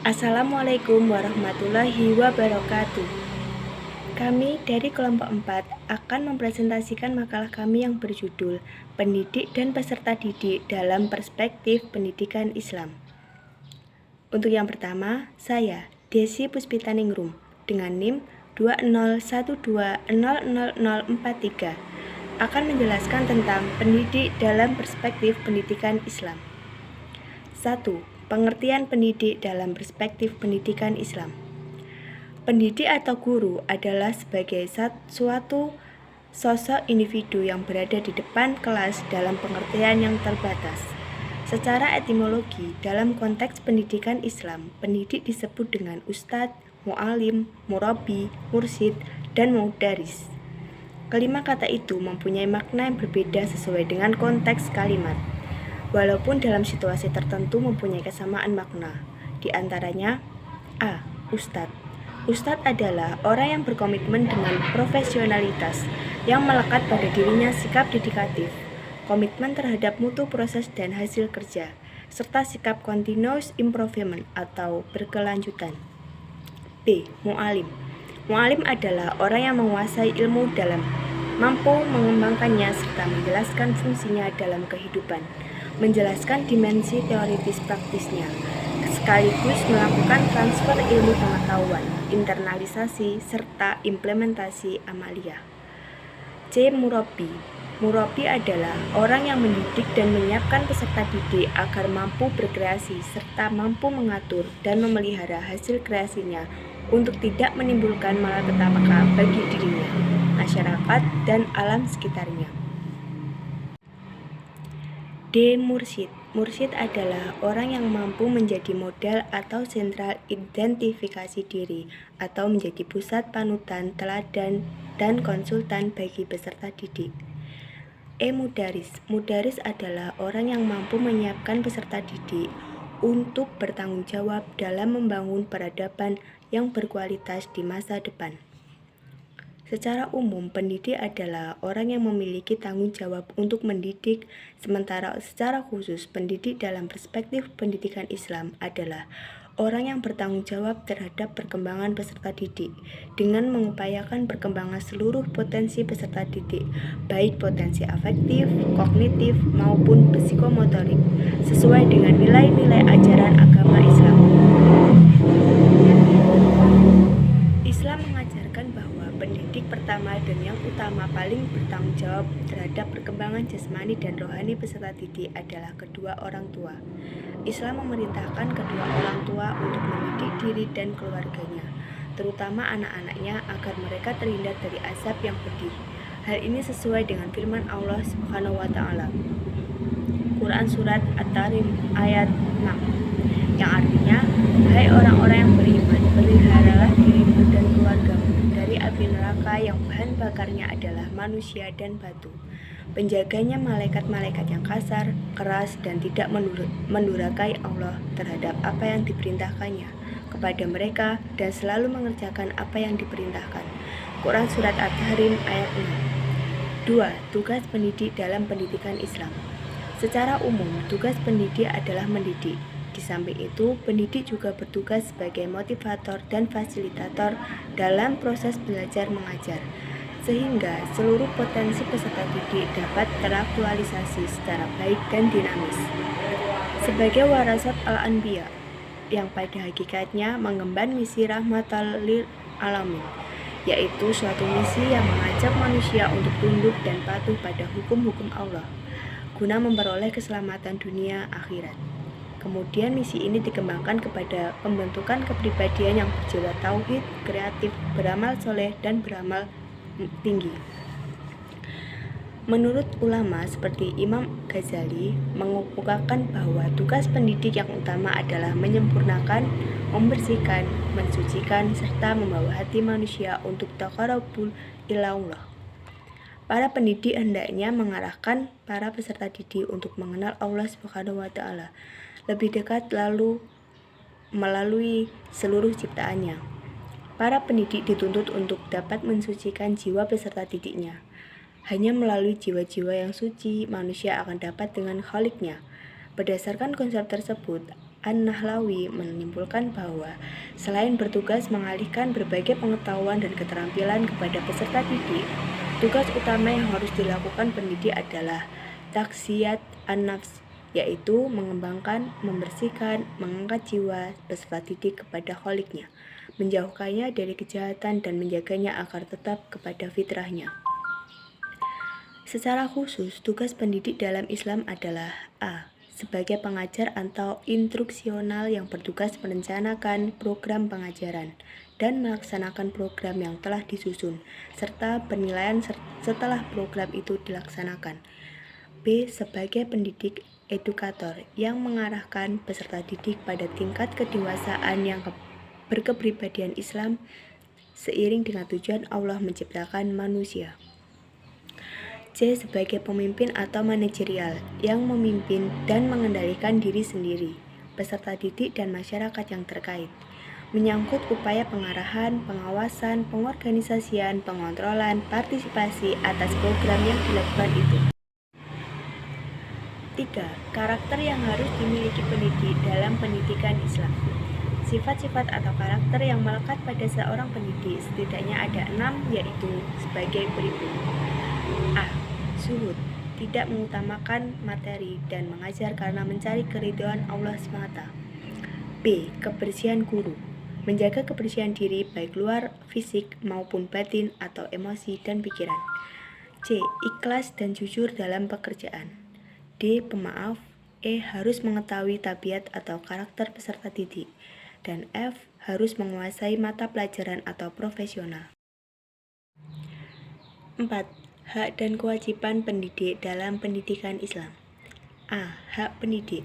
Assalamualaikum warahmatullahi wabarakatuh. Kami dari kelompok 4 akan mempresentasikan makalah kami yang berjudul Pendidik dan Peserta Didik dalam Perspektif Pendidikan Islam. Untuk yang pertama, saya, Desi Puspitaningrum, dengan NIM 201200043 akan menjelaskan tentang pendidik dalam perspektif pendidikan Islam. 1. Pengertian pendidik dalam perspektif pendidikan Islam. Pendidik atau guru adalah sebagai suatu sosok individu yang berada di depan kelas dalam pengertian yang terbatas. Secara etimologi, dalam konteks pendidikan Islam, pendidik disebut dengan ustadz, mu'alim, murabi, mursyid, dan mudaris. Kelima kata itu mempunyai makna yang berbeda sesuai dengan konteks kalimat, walaupun dalam situasi tertentu mempunyai kesamaan makna. Di antaranya, A. Ustadz. Ustadz adalah orang yang berkomitmen dengan profesionalitas, yang melekat pada dirinya sikap dedikatif, komitmen terhadap mutu proses dan hasil kerja, serta sikap continuous improvement atau berkelanjutan. B. Mu'alim. Mu'alim adalah orang yang menguasai ilmu dalam, mampu mengembangkannya serta menjelaskan fungsinya dalam kehidupan, menjelaskan dimensi teoritis praktisnya, sekaligus melakukan transfer ilmu pengetahuan, internalisasi, serta implementasi amalia. C. Murabi. Murabi adalah orang yang mendidik dan menyiapkan peserta didik agar mampu berkreasi serta mampu mengatur dan memelihara hasil kreasinya untuk tidak menimbulkan malapetaka bagi dirinya, masyarakat, dan alam sekitarnya. D. Mursyid. Mursyid adalah orang yang mampu menjadi modal atau sentral identifikasi diri atau menjadi pusat panutan, teladan, dan konsultan bagi peserta didik. E. Mudaris. Mudaris adalah orang yang mampu menyiapkan peserta didik untuk bertanggung jawab dalam membangun peradaban yang berkualitas di masa depan. Secara umum, pendidik adalah orang yang memiliki tanggung jawab untuk mendidik, sementara secara khusus, pendidik dalam perspektif pendidikan Islam adalah orang yang bertanggung jawab terhadap perkembangan peserta didik dengan mengupayakan perkembangan seluruh potensi peserta didik, baik potensi afektif, kognitif, maupun psikomotorik, sesuai dengan nilai-nilai ajaran agama Islam. Islam mengajarkan bahwa pendidik pertama dan yang utama paling bertanggung jawab terhadap perkembangan jasmani dan rohani peserta didik adalah kedua orang tua. Islam memerintahkan kedua orang tua untuk mendidik diri dan keluarganya, terutama anak-anaknya, agar mereka terhindar dari azab yang pedih. Hal ini sesuai dengan firman Allah Subhanahu wa Ta'ala, Quran Surat At-Tahrim ayat 6, yang artinya, hai orang-orang yang beriman, peliharalah dirimu dan keluargamu dari api neraka yang bahan bakarnya adalah manusia dan batu. Penjaganya malaikat-malaikat yang kasar, keras, dan tidak mendurhakai Allah terhadap apa yang diperintahkannya kepada mereka dan selalu mengerjakan apa yang diperintahkan. Quran Surat At-Tahrim ayat 6. 2. Tugas pendidik dalam pendidikan Islam. Secara umum, tugas pendidik adalah mendidik. Di samping itu, pendidik juga bertugas sebagai motivator dan fasilitator dalam proses belajar mengajar, sehingga seluruh potensi peserta didik dapat teraktualisasi secara baik dan dinamis. Sebagai warasat al-anbiya, yang pada hakikatnya mengemban misi rahmatal lil alamin, yaitu suatu misi yang mengajak manusia untuk tunduk dan patuh pada hukum-hukum Allah, guna memperoleh keselamatan dunia akhirat. Kemudian misi ini dikembangkan kepada pembentukan kepribadian yang berjiwa tauhid, kreatif, beramal soleh, dan beramal tinggi. Menurut ulama seperti Imam Ghazali mengukuhkan bahwa tugas pendidik yang utama adalah menyempurnakan, membersihkan, mensucikan, serta membawa hati manusia untuk taqarrubul ilallah. Para pendidik hendaknya mengarahkan para peserta didik untuk mengenal Allah Subhanahu wa Ta'ala lebih dekat lalu melalui seluruh ciptaannya. Para pendidik dituntut untuk dapat mensucikan jiwa peserta didiknya. Hanya melalui jiwa-jiwa yang suci, manusia akan dapat dengan Khaliknya. Berdasarkan konsep tersebut, An-Nahlawi menyimpulkan bahwa selain bertugas mengalihkan berbagai pengetahuan dan keterampilan kepada peserta didik, tugas utama yang harus dilakukan pendidik adalah taksiyat an-nafs, yaitu mengembangkan, membersihkan, mengangkat jiwa peserta didik kepada kholiknya, menjauhkannya dari kejahatan dan menjaganya agar tetap kepada fitrahnya. Secara khusus, tugas pendidik dalam Islam adalah a. Sebagai pengajar atau instruksional yang bertugas merencanakan program pengajaran dan melaksanakan program yang telah disusun, serta penilaian setelah program itu dilaksanakan. B. Sebagai pendidik edukator yang mengarahkan peserta didik pada tingkat kedewasaan yang berkepribadian Islam seiring dengan tujuan Allah menciptakan manusia. C. Sebagai pemimpin atau manajerial yang memimpin dan mengendalikan diri sendiri, peserta didik dan masyarakat yang terkait, menyangkut upaya pengarahan, pengawasan, pengorganisasian, pengontrolan, partisipasi atas program yang dilakukan itu. 3. Karakter yang harus dimiliki pendidik dalam pendidikan Islam. Sifat-sifat atau karakter yang melekat pada seorang pendidik setidaknya ada 6, yaitu sebagai berikut. A. Zuhud, tidak mengutamakan materi dan mengajar karena mencari keridhaan Allah semata. B. Kebersihan guru, menjaga kebersihan diri baik luar fisik maupun batin atau emosi dan pikiran. C. Ikhlas dan jujur dalam pekerjaan. D. Pemaaf. E. Harus mengetahui tabiat atau karakter peserta didik. Dan F. Harus menguasai mata pelajaran atau profesional. 4. Hak dan kewajiban pendidik dalam pendidikan Islam. A. Hak pendidik.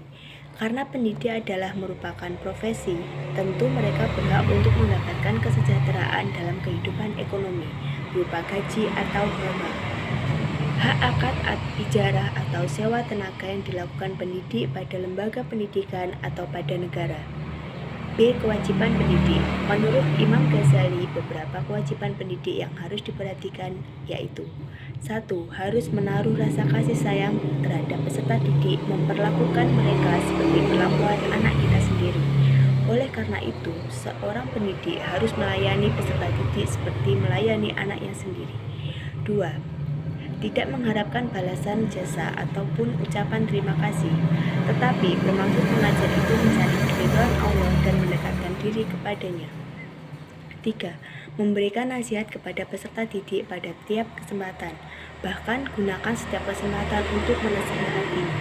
Karena pendidik adalah merupakan profesi, tentu mereka berhak untuk mendapatkan kesejahteraan dalam kehidupan ekonomi, berupa gaji atau hama. Hak akad ijarah atau sewa tenaga yang dilakukan pendidik pada lembaga pendidikan atau pada negara. B. Kewajiban pendidik. Menurut Imam Ghazali, beberapa kewajiban pendidik yang harus diperhatikan yaitu 1. Harus menaruh rasa kasih sayang terhadap peserta didik, memperlakukan mereka seperti perlakuan anak kita sendiri. Oleh karena itu, seorang pendidik harus melayani peserta didik seperti melayani anaknya sendiri. 2. Tidak mengharapkan balasan jasa ataupun ucapan terima kasih, tetapi bermaksud mengajar itu mencari keridhaan Allah dan mendekatkan diri kepadanya. 3. Memberikan nasihat kepada peserta didik pada tiap kesempatan, bahkan gunakan setiap kesempatan untuk menasihatinya.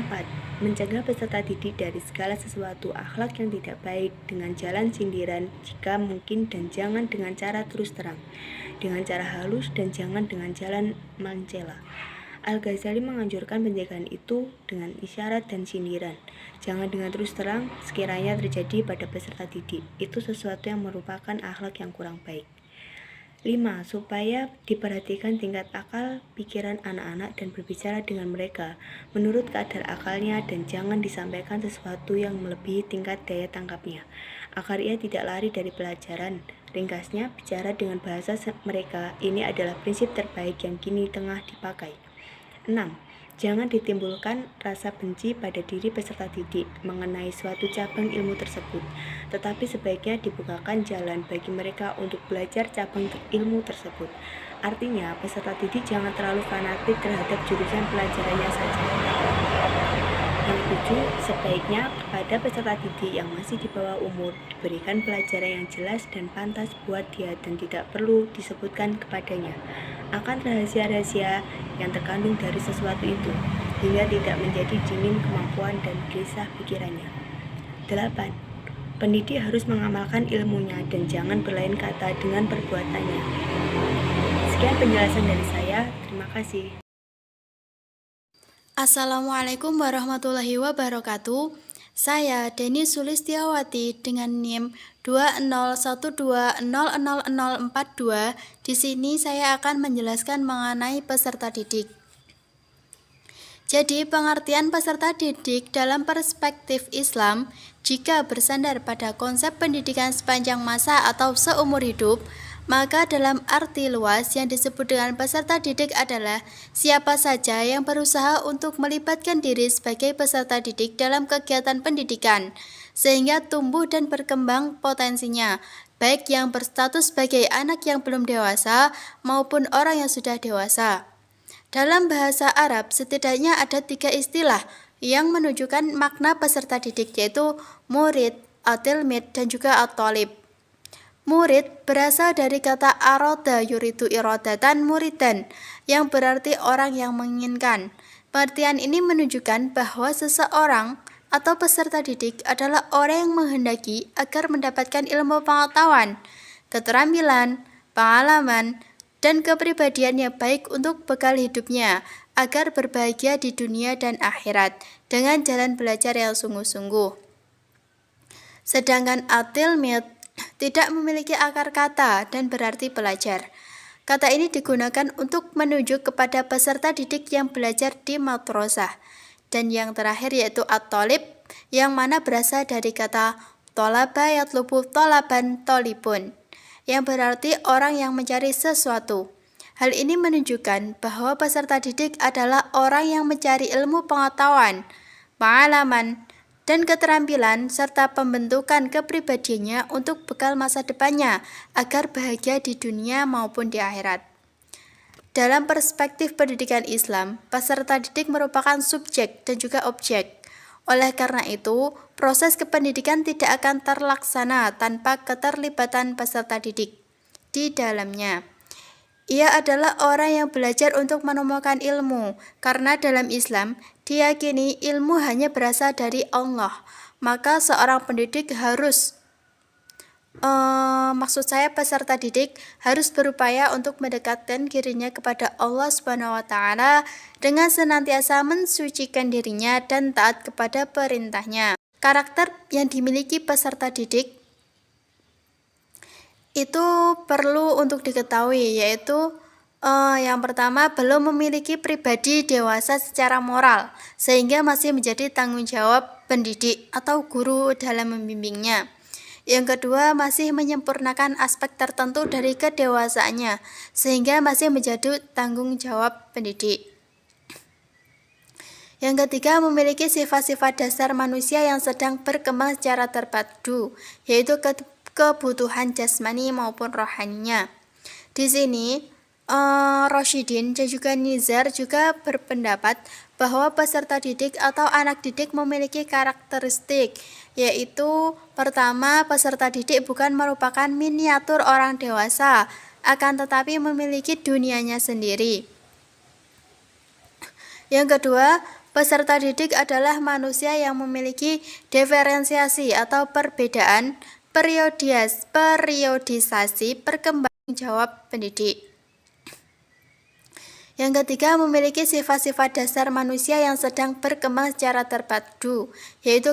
4. Mencegah peserta didik dari segala sesuatu akhlak yang tidak baik dengan jalan sindiran jika mungkin dan jangan dengan cara terus terang, dengan cara halus dan jangan dengan jalan mencela. Al-Ghazali menganjurkan penjagaan itu dengan isyarat dan sindiran, jangan dengan terus terang sekiranya terjadi pada peserta didik. Itu sesuatu yang merupakan akhlak yang kurang baik. 5. Supaya diperhatikan tingkat akal, pikiran anak-anak dan berbicara dengan mereka menurut kadar akalnya dan jangan disampaikan sesuatu yang melebihi tingkat daya tangkapnya, agar ia tidak lari dari pelajaran. Ringkasnya, bicara dengan bahasa mereka. Ini adalah prinsip terbaik yang kini tengah dipakai. 6. Jangan ditimbulkan rasa benci pada diri peserta didik mengenai suatu cabang ilmu tersebut, tetapi sebaiknya dibukakan jalan bagi mereka untuk belajar cabang ilmu tersebut. Artinya, peserta didik jangan terlalu fanatik terhadap jurusan pelajarannya saja. Yang 7, sebaiknya kepada peserta didik yang masih di bawah umur diberikan pelajaran yang jelas dan pantas buat dia dan tidak perlu disebutkan kepadanya akan rahasia-rahasia yang terkandung dari sesuatu itu, hingga tidak menjadi dingin kemampuan dan gelisah pikirannya. 8. Pendidik harus mengamalkan ilmunya dan jangan berlain kata dengan perbuatannya. Sekian penjelasan dari saya, terima kasih. Assalamualaikum warahmatullahi wabarakatuh. Saya Deni Sulistiawati dengan NIM 201200042. Di sini saya akan menjelaskan mengenai peserta didik. Jadi, pengertian peserta didik dalam perspektif Islam jika bersandar pada konsep pendidikan sepanjang masa atau seumur hidup, Maka dalam arti luas yang disebut dengan peserta didik adalah siapa saja yang berusaha untuk melibatkan diri sebagai peserta didik dalam kegiatan pendidikan, sehingga tumbuh dan berkembang potensinya, baik yang berstatus sebagai anak yang belum dewasa maupun orang yang sudah dewasa. Dalam bahasa Arab, setidaknya ada 3 istilah yang menunjukkan makna peserta didik, yaitu murid, at-tilmid, dan juga at-thalib. Murid berasal dari kata aroda yuridu irodatan muridan, yang berarti orang yang menginginkan. Pengertian ini menunjukkan bahwa seseorang atau peserta didik adalah orang yang menghendaki agar mendapatkan ilmu pengetahuan, keterampilan, pengalaman, dan kepribadian yang baik untuk bekal hidupnya, agar berbahagia di dunia dan akhirat dengan jalan belajar yang sungguh-sungguh. Sedangkan at-tilmid tidak memiliki akar kata dan berarti belajar. Kata ini digunakan untuk menunjuk kepada peserta didik yang belajar di madrasah. Dan yang terakhir yaitu at-thalib, yang mana berasal dari kata tolaba yatlubu tolaban tolibun, yang berarti orang yang mencari sesuatu. Hal ini menunjukkan bahwa peserta didik adalah orang yang mencari ilmu pengetahuan, pengalaman, dan keterampilan serta pembentukan kepribadiannya untuk bekal masa depannya agar bahagia di dunia maupun di akhirat. Dalam perspektif pendidikan Islam, peserta didik merupakan subjek dan juga objek. Oleh karena itu, proses kependidikan tidak akan terlaksana tanpa keterlibatan peserta didik di dalamnya. Ia adalah orang yang belajar untuk menemukan ilmu, karena dalam Islam diyakini ilmu hanya berasal dari Allah. Maka seorang pendidik harus, peserta didik harus berupaya untuk mendekatkan dirinya kepada Allah SWT dengan senantiasa mensucikan dirinya dan taat kepada perintahnya. Karakter yang dimiliki peserta didik itu perlu untuk diketahui, yaitu yang pertama, belum memiliki pribadi dewasa secara moral sehingga masih menjadi tanggung jawab pendidik atau guru dalam membimbingnya. Yang kedua, masih menyempurnakan aspek tertentu dari kedewasaannya sehingga masih menjadi tanggung jawab pendidik. Yang ketiga, memiliki sifat-sifat dasar manusia yang sedang berkembang secara terpadu, yaitu kebutuhan jasmani maupun rohaninya. Di sini, Roshidin dan juga Nizar juga berpendapat bahwa peserta didik atau anak didik memiliki karakteristik, yaitu pertama, peserta didik bukan merupakan miniatur orang dewasa, akan tetapi memiliki dunianya sendiri. Yang kedua, peserta didik adalah manusia yang memiliki diferensiasi atau perbedaan periodisasi perkembangan jawab pendidik. Yang ketiga, memiliki sifat-sifat dasar manusia yang sedang berkembang secara terpadu, yaitu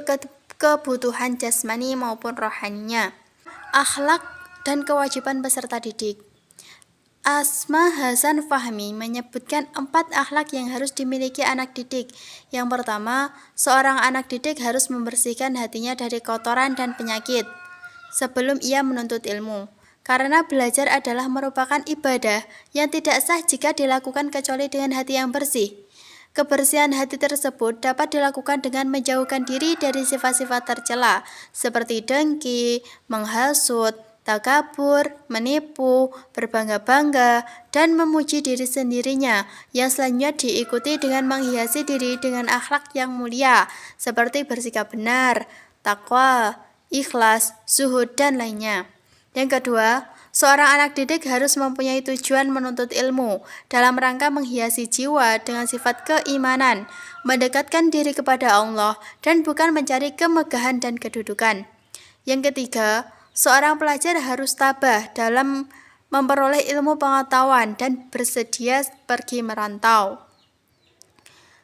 kebutuhan jasmani maupun rohaninya. Akhlak dan kewajiban peserta didik. Asma Hasan Fahmi menyebutkan 4 akhlak yang harus dimiliki anak didik. Yang pertama, seorang anak didik harus membersihkan hatinya dari kotoran dan penyakit sebelum ia menuntut ilmu, karena belajar adalah merupakan ibadah yang tidak sah jika dilakukan kecuali dengan hati yang bersih. Kebersihan hati tersebut dapat dilakukan dengan menjauhkan diri dari sifat-sifat tercela seperti dengki, menghasut, takabur, menipu, berbangga-bangga, dan memuji diri sendirinya, yang selanjutnya diikuti dengan menghiasi diri dengan akhlak yang mulia seperti bersikap benar, takwa, ikhlas, zuhud, dan lainnya. Yang kedua, seorang anak didik harus mempunyai tujuan menuntut ilmu dalam rangka menghiasi jiwa dengan sifat keimanan, mendekatkan diri kepada Allah, dan bukan mencari kemegahan dan kedudukan. Yang ketiga, seorang pelajar harus tabah dalam memperoleh ilmu pengetahuan dan bersedia pergi merantau.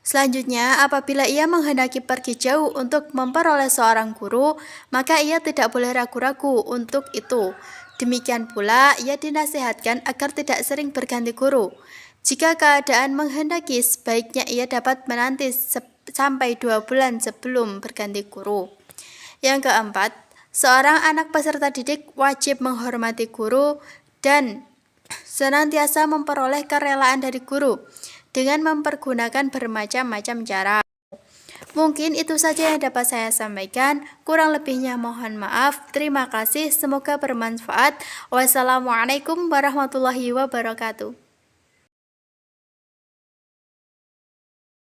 Selanjutnya, apabila ia menghendaki pergi jauh untuk memperoleh seorang guru, maka ia tidak boleh ragu-ragu untuk itu. Demikian pula, ia dinasihatkan agar tidak sering berganti guru. Jika keadaan menghendaki, sebaiknya ia dapat menanti sampai 2 bulan sebelum berganti guru. Yang keempat, seorang anak peserta didik wajib menghormati guru dan senantiasa memperoleh kerelaan dari guru dengan mempergunakan bermacam-macam cara. Mungkin itu saja yang dapat saya sampaikan. Kurang lebihnya mohon maaf. Terima kasih. Semoga bermanfaat. Wassalamualaikum warahmatullahi wabarakatuh.